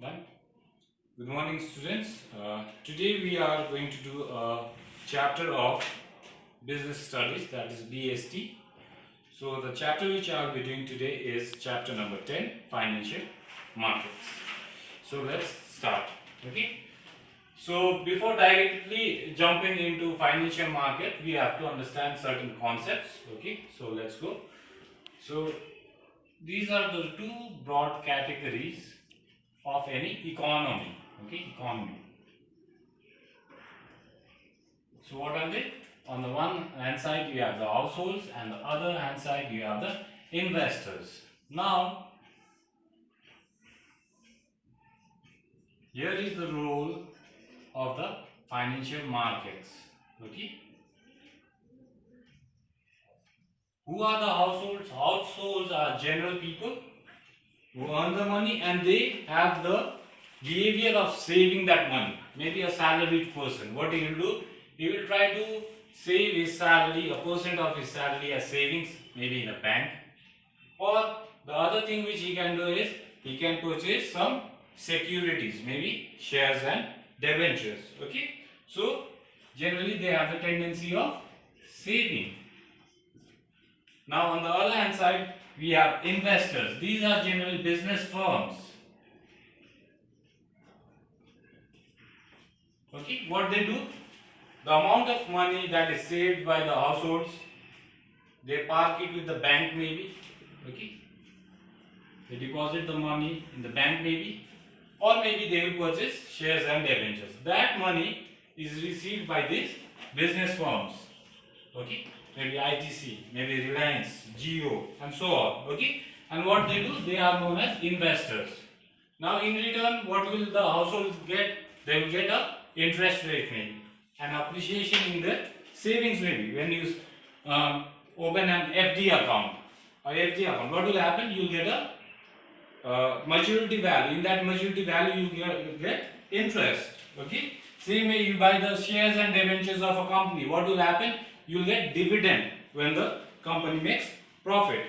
Done. Good morning, students. Today we are going to do a chapter of business studies, that is BST. So the chapter which I will be doing today is chapter number 10, financial markets. So let's start. Okay. So before directly jumping into financial market, we have to understand certain concepts. Okay. So let's go. So these are the two broad categories of any economy. Okay, economy. So what are they? On the one hand side you have the households, and the other hand side you have the investors. Now here is the role of the financial markets. Okay, who are the households? Households are general people who earn the money and they have the behavior of saving that money. Maybe a salaried person, what he will do, he will try to save his salary, a percent of his salary as savings, maybe in a bank. Or the other thing which he can do is he can purchase some securities, maybe shares and debentures. Okay, so generally they have the tendency of saving. Now on the other hand side we have investors. These are generally business firms. Okay, what they do, the amount of money that is saved by the households, they park it with the bank maybe. Okay, they deposit the money in the bank maybe, or maybe they will purchase shares and debentures. That money is received by these business firms. Okay, maybe ITC, maybe Reliance, Jio, and so on. Okay, and what they do, they are known as investors. Now in return, what will the households get? They will get a interest rate maybe, an appreciation in their savings maybe. When you open an FD account, what will happen? You will get a maturity value. In that maturity value, you get interest. Okay. Same way you buy the shares and debentures of a company. What will happen? You will get dividend when the company makes profit.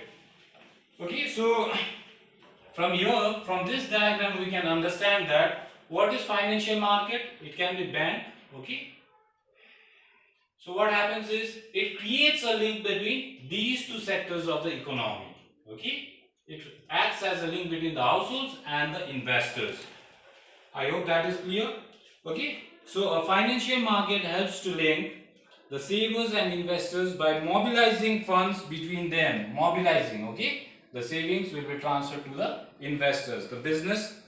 Okay. So from here, from this diagram, we can understand that what is financial market? It can be bank. Okay. So what happens is it creates a link between these two sectors of the economy. Okay. It acts as a link between the households and the investors. I hope that is clear. Okay. So a financial market helps to link the savers and investors by mobilizing funds between them. Mobilizing. Okay. The savings will be transferred to the investors, the business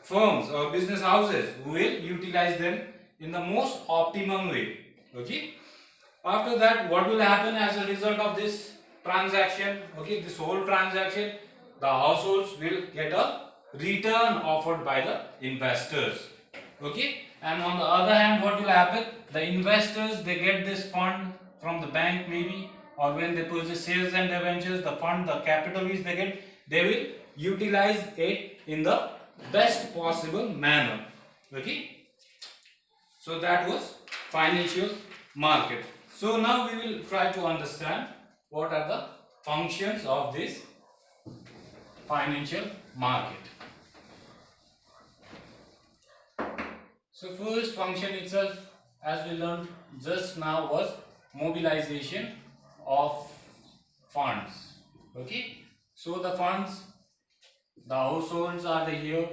firms or business houses who will utilize them in the most optimum way. Okay. After that, what will happen as a result of this transaction? Okay, this whole transaction, the households will get a return offered by the investors. Okay, and on the other hand, what will happen? The investors, they get this fund from the bank maybe, or when they purchase shares and debentures, the fund, the capital which they get, they will utilize it in the best possible manner. Okay, so that was financial market. So now we will try to understand what are the functions of this financial market. So first function itself, as we learned just now, was mobilization of funds. Okay, so the funds, the households are the here.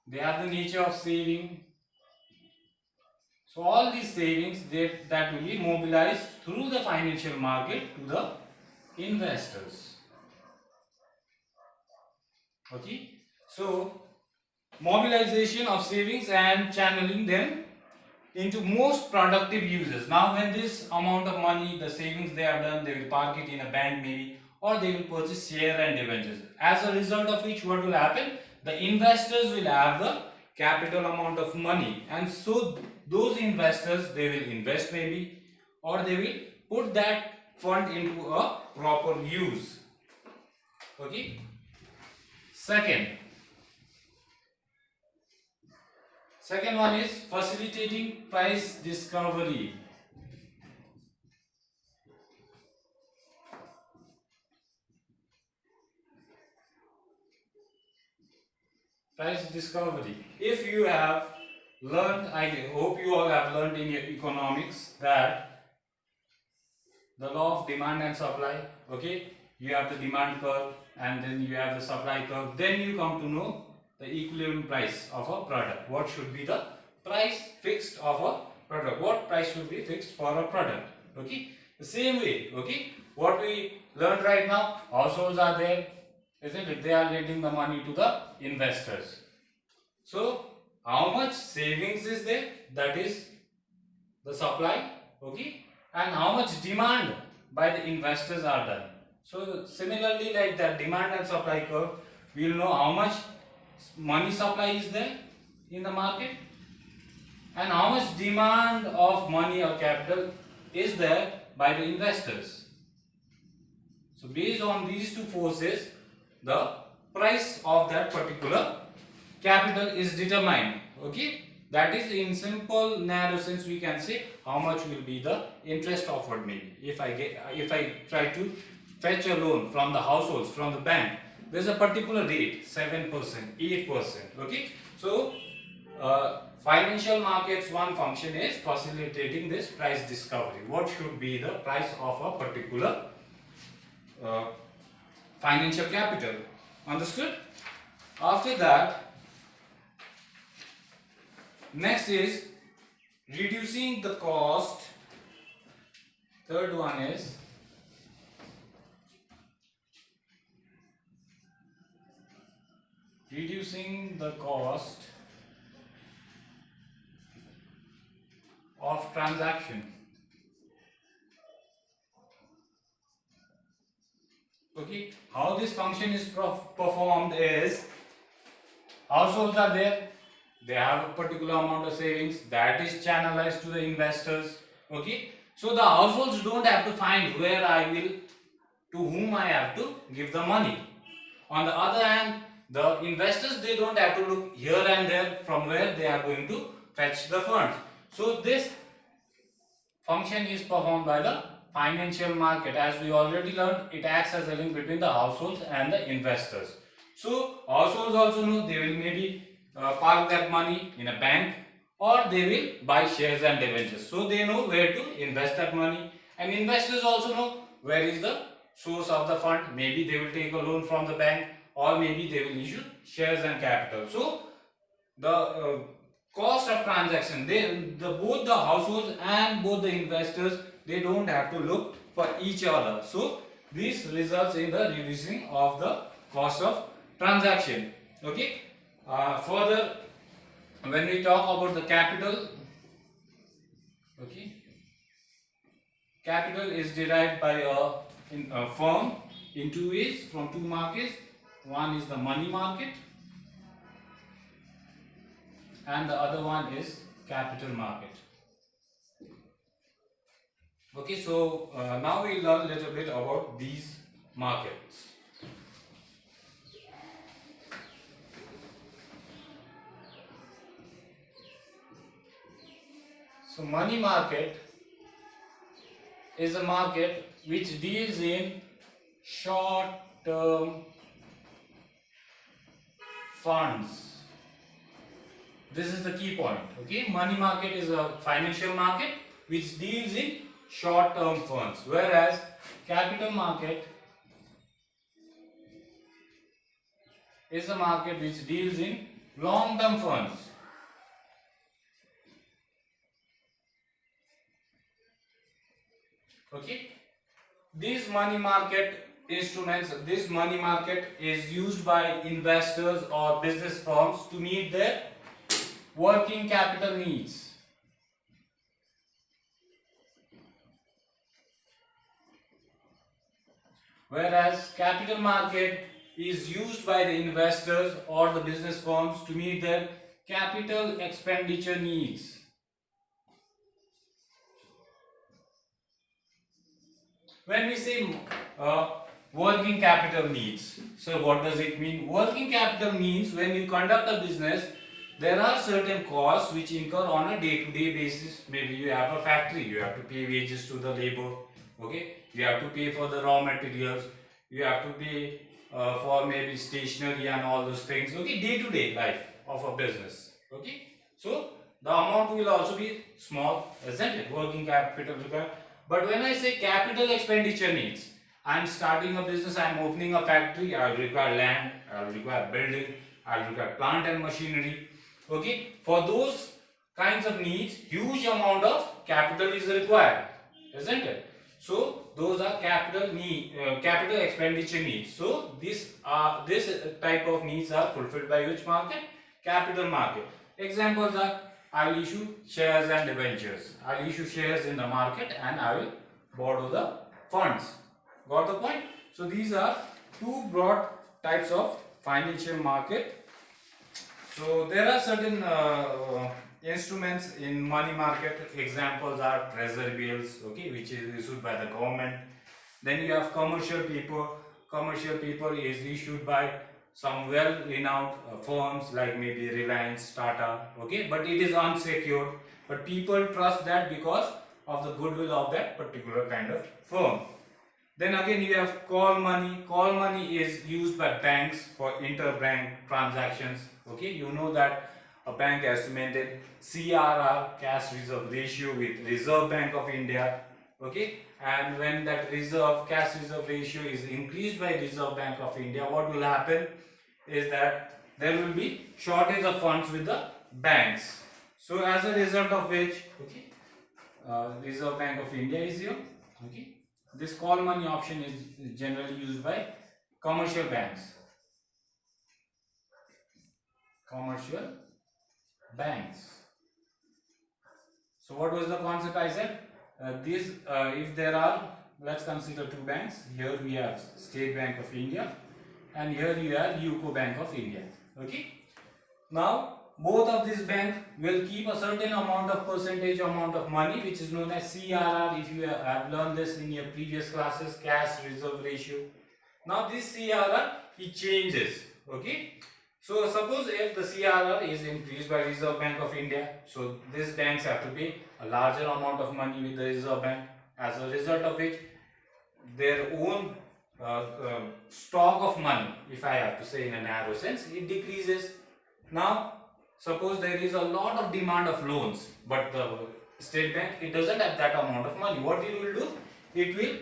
They have the nature of saving. So all these savings that will be mobilized through the financial market to the investors. Okay, so mobilization of savings and channeling them into most productive uses. Now when this amount of money, the savings they have done, they will park it in a bank maybe, or they will purchase share and debentures. As a result of which, what will happen? The investors will have the capital amount of money, and so those investors, they will invest maybe, or they will put that fund into a proper use. Okay. Second one is facilitating price discovery. Price discovery. If you have learned, I hope you all have learned in your economics that the law of demand and supply, okay, you have the demand curve and then you have the supply curve, then you come to know the equilibrium price of a product. What should be the price fixed of a product? What price should be fixed for a product? Okay, the same way, okay, what we learned right now, households are there, isn't it? They are lending the money to the investors. So how much savings is there? That is the supply, okay, and how much demand by the investors are done. So similarly, like that demand and supply curve, we will know how much money supply is there in the market and how much demand of money or capital is there by the investors. So based on these two forces, the price of that particular capital is determined. Okay, that is in simple narrow sense we can say how much will be the interest offered me. If I try to fetch a loan from the households, from the bank, there's a particular rate, 7%, 8%. Okay, so financial markets, one function is facilitating this price discovery. What should be the price of a particular financial capital? Understood? After that, next is reducing the cost. Third one is reducing the cost of transaction. Okay, how this function is performed is households are there, they have a particular amount of savings that is channelized to the investors. Okay, so the households don't have to find where I will, to whom I have to give the money. On the other hand, the investors, they don't have to look here and there from where they are going to fetch the funds. So this function is performed by the financial market. As we already learned, it acts as a link between the households and the investors. So households also know they will maybe park that money in a bank or they will buy shares and debentures. So they know where to invest that money, and investors also know where is the source of the fund. Maybe they will take a loan from the bank or maybe they will issue shares and capital. So the cost of transaction, both the households and both the investors, they don't have to look for each other. So this results in the reducing of the cost of transaction. Okay. Further, when we talk about the capital, okay, capital is derived by a firm in two ways, from two markets. One is the money market and the other one is capital market. Okay, so now we'll learn a little bit about these markets. So money market is a market which deals in short-term funds. This is the key point. Okay, money market is a financial market which deals in short-term funds, whereas capital market is a market which deals in long-term funds. Okay, these money market instruments, this money market is used by investors or business firms to meet their working capital needs. Whereas capital market is used by the investors or the business firms to meet their capital expenditure needs. When we say working capital needs, so what does it mean? Working capital means when you conduct a business, there are certain costs which incur on a day-to-day basis. Maybe you have a factory, you have to pay wages to the labor, okay? You have to pay for the raw materials, you have to pay for maybe stationery and all those things. Okay, day to day life of a business. Okay, so the amount will also be small, isn't it? Working capital required. But when I say capital expenditure needs, I'm starting a business, I'm opening a factory, I'll require land, I'll require building, I'll require plant and machinery. Okay, for those kinds of needs, huge amount of capital is required, isn't it? So those are capital expenditure needs. So this type of needs are fulfilled by which market? Capital market. Examples are, I'll issue shares and debentures. I'll issue shares in the market and I will borrow the funds. Got the point? So these are two broad types of financial market. So there are certain instruments in money market. Examples are treasury bills, okay, which is issued by the government. Then you have commercial paper. Commercial paper is issued by some well-renowned firms like maybe Reliance, Tata, okay, but it is unsecured. But people trust that because of the goodwill of that particular kind of firm. Then again you have call money. Call money is used by banks for interbank transactions. Okay, you know that a bank estimated CRR, cash reserve ratio, with Reserve Bank of India. Okay, and when that cash reserve ratio is increased by Reserve Bank of India, what will happen is that there will be shortage of funds with the banks. So as a result of which, okay, Reserve Bank of India is here. Okay, this call money option is generally used by commercial banks. Commercial banks. So what was the concept I said? If there are, let's consider two banks. Here we have State Bank of India and here you have UCO Bank of India. Okay. Now both of these banks will keep a certain percentage amount of money, which is known as CRR. If you have learned this in your previous classes, cash reserve ratio. Now this CRR, it changes. Okay. So suppose if the CRR is increased by Reserve Bank of India, so these banks have to pay a larger amount of money with the Reserve Bank. As a result of which, their own stock of money, if I have to say in a narrow sense, it decreases. Now suppose there is a lot of demand of loans, but the State Bank, it doesn't have that amount of money. What it will do? It will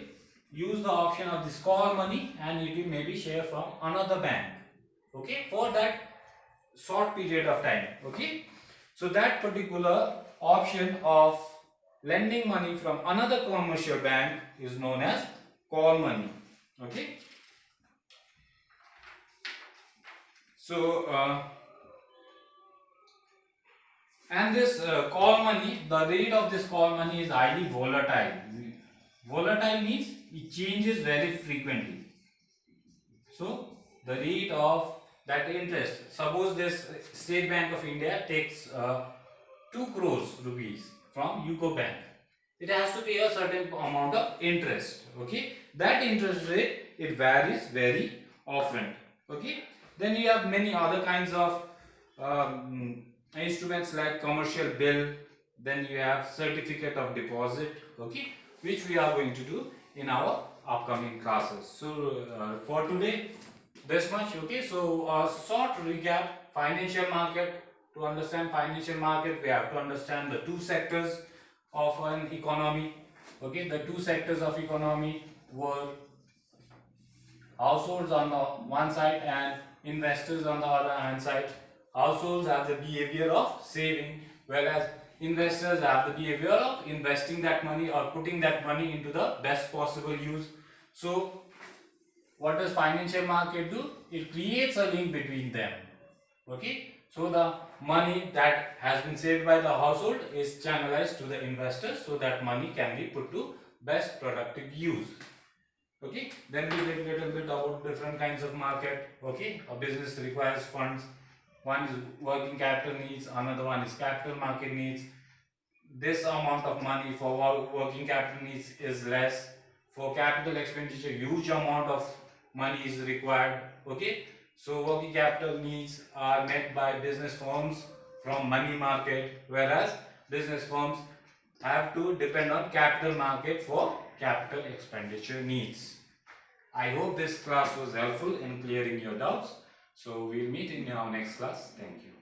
use the option of this call money and it will maybe share from another bank. Okay, for that short period of time. Okay, so that particular option of lending money from another commercial bank is known as call money. Okay, so and this call money, the rate of this call money is highly volatile. Volatile means it changes very frequently. So the rate of that interest, suppose this State Bank of India takes 2 crores rupees from UCO Bank, it has to pay a certain amount of interest. Okay, that interest rate, it varies very often. Okay, then you have many other kinds of instruments like commercial bill, then you have certificate of deposit, okay, which we are going to do in our upcoming classes. So for today, this much. Okay, so short recap: financial market. To understand financial market, we have to understand the two sectors of an economy. Okay, the two sectors of economy were households on the one side and investors on the other hand side. Households have the behavior of saving, whereas investors have the behavior of investing that money or putting that money into the best possible use. So what does financial market do? It creates a link between them. Okay, so the money that has been saved by the household is channelized to the investors, so that money can be put to best productive use. Okay, then we did a little bit about different kinds of market. Okay, a business requires funds. One is working capital needs, another one is capital market needs. This amount of money for working capital needs is less. For capital expenditure, huge amount of money is required. Okay, so working capital needs are met by business firms from money market, whereas business firms have to depend on capital market for capital expenditure needs. I hope this class was helpful in clearing your doubts. So we'll meet in our next class. Thank you.